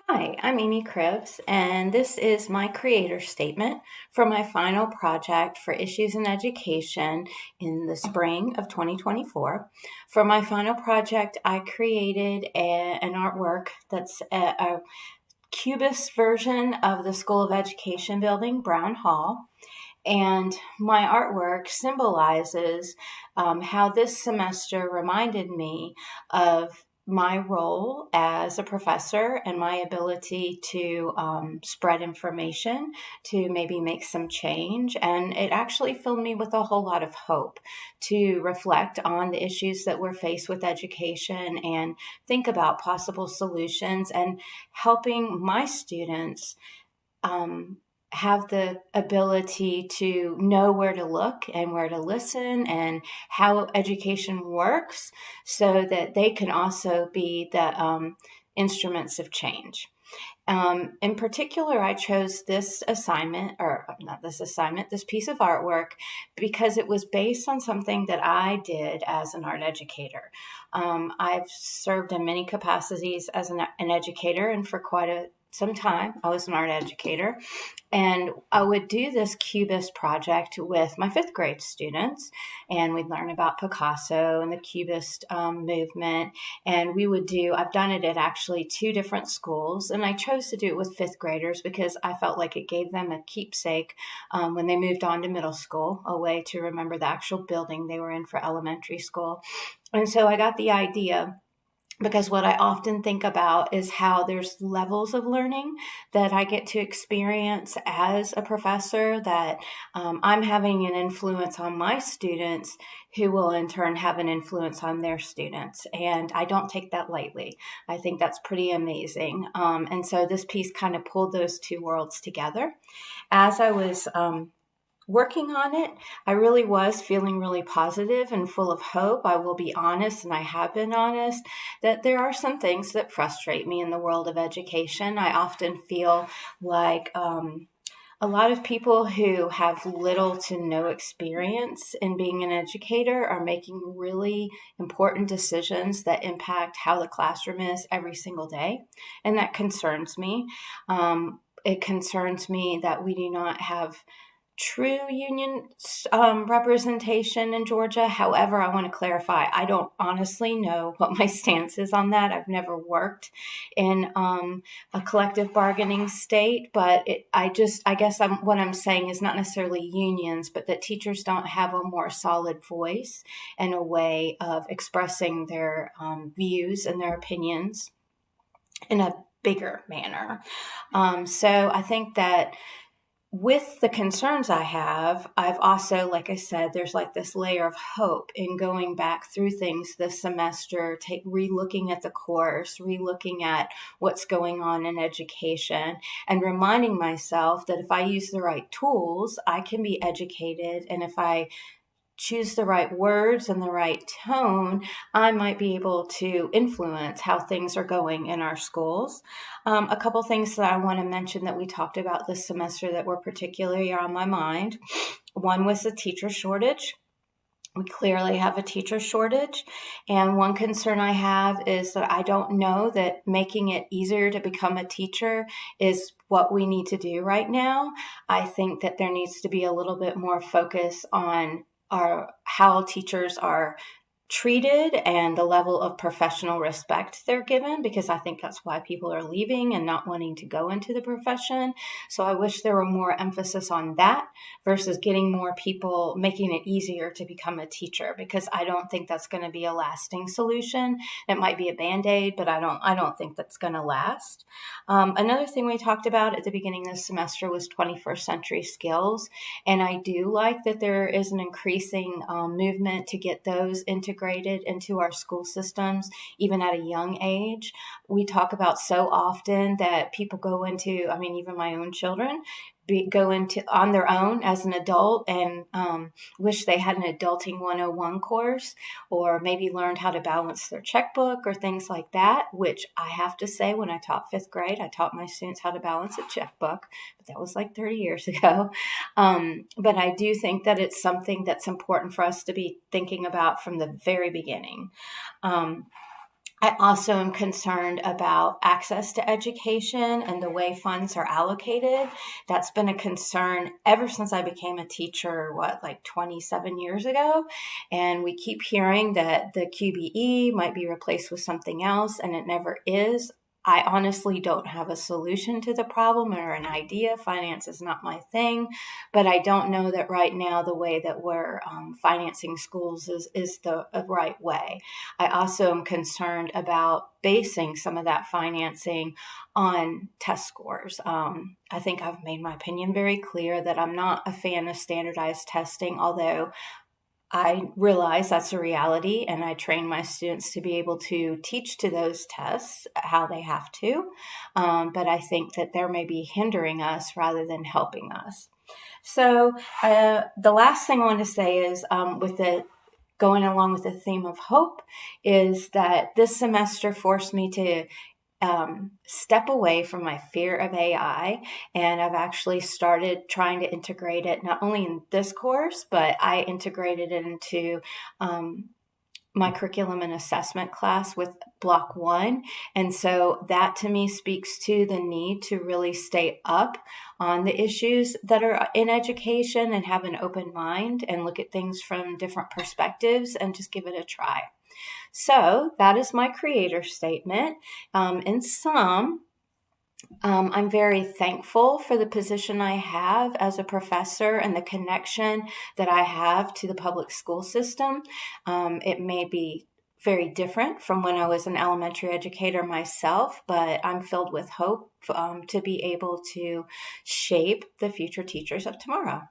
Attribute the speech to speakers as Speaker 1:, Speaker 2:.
Speaker 1: Hi, I'm Amy Krebs, and this is my creator statement for my final project for Issues in Education in the spring of 2024. For my final project, I created an artwork that's a cubist version of the School of Education building, Brown Hall. And my artwork symbolizes how this semester reminded me of my role as a professor and my ability to spread information, to maybe make some change. And it actually filled me with a whole lot of hope to reflect on the issues that we're faced with education and think about possible solutions and helping my students um, have the ability to know where to look and where to listen and how education works so that they can also be the instruments of change. In particular, I chose this assignment, or not this assignment, this piece of artwork, because it was based on something that I did as an art educator. I've served in many capacities as an educator, and for some time, I was an art educator. And I would do this Cubist project with my fifth grade students, and we'd learn about Picasso and the Cubist movement. And I've done it at actually two different schools, and I chose to do it with fifth graders because I felt like it gave them a keepsake when they moved on to middle school, a way to remember the actual building they were in for elementary school. And so I got the idea because what I often think about is how there's levels of learning that I get to experience as a professor, that I'm having an influence on my students who will in turn have an influence on their students. And I don't take that lightly. I think that's pretty amazing. And so this piece kind of pulled those two worlds together. As I was working on it, I really was feeling really positive and full of hope. I will be honest, and I have been honest, that there are some things that frustrate me in the world of education. I often feel like a lot of people who have little to no experience in being an educator are making really important decisions that impact how the classroom is every single day. And that concerns me. It concerns me that we do not have true union representation in Georgia. However, I want to clarify, I don't honestly know what my stance is on that. I've never worked in a collective bargaining state, but I guess what I'm saying is not necessarily unions, but that teachers don't have a more solid voice and a way of expressing their views and their opinions in a bigger manner. So I think that with the concerns I have, I've also, like I said, there's like this layer of hope in going back through things this semester, re-looking at the course, re-looking at what's going on in education, and reminding myself that if I use the right tools, I can be educated. And if I choose the right words and the right tone, I might be able to influence how things are going in our schools. A couple things that I want to mention that we talked about this semester that were particularly on my mind. One was the teacher shortage. We clearly have a teacher shortage. And one concern I have is that I don't know that making it easier to become a teacher is what we need to do right now. I think that there needs to be a little bit more focus on how teachers are treated and the level of professional respect they're given, because I think that's why people are leaving and not wanting to go into the profession. So I wish there were more emphasis on that versus getting more people, making it easier to become a teacher, because I don't think that's going to be a lasting solution. It might be a band-aid, but I don't think that's going to last. Another thing we talked about at the beginning of the semester was 21st century skills. And I do like that there is an increasing movement to get those integrated into our school systems, even at a young age. We talk about so often that people go into, I mean, even my own children, go into on their own as an adult and wish they had an adulting 101 course, or maybe learned how to balance their checkbook or things like that, which I have to say, when I taught fifth grade, I taught my students how to balance a checkbook, but that was like 30 years ago. But I do think that it's something that's important for us to be thinking about from the very beginning. Um, I also am concerned about access to education and the way funds are allocated. That's been a concern ever since I became a teacher, like 27 years ago. And we keep hearing that the QBE might be replaced with something else, and it never is. I honestly don't have a solution to the problem or an idea. Finance is not my thing, but I don't know that right now the way that we're financing schools is the right way. I also am concerned about basing some of that financing on test scores. I think I've made my opinion very clear that I'm not a fan of standardized testing, although I realize that's a reality, and I train my students to be able to teach to those tests how they have to. But I think that they're maybe hindering us rather than helping us. So the last thing I want to say is with the going along with the theme of hope is that this semester forced me to step away from my fear of AI. And I've actually started trying to integrate it not only in this course, but I integrated it into my curriculum and assessment class with block 1. And so that to me speaks to the need to really stay up on the issues that are in education and have an open mind and look at things from different perspectives and just give it a try. So that is my creator statement. In sum, I'm very thankful for the position I have as a professor and the connection that I have to the public school system. It may be very different from when I was an elementary educator myself, but I'm filled with hope to be able to shape the future teachers of tomorrow.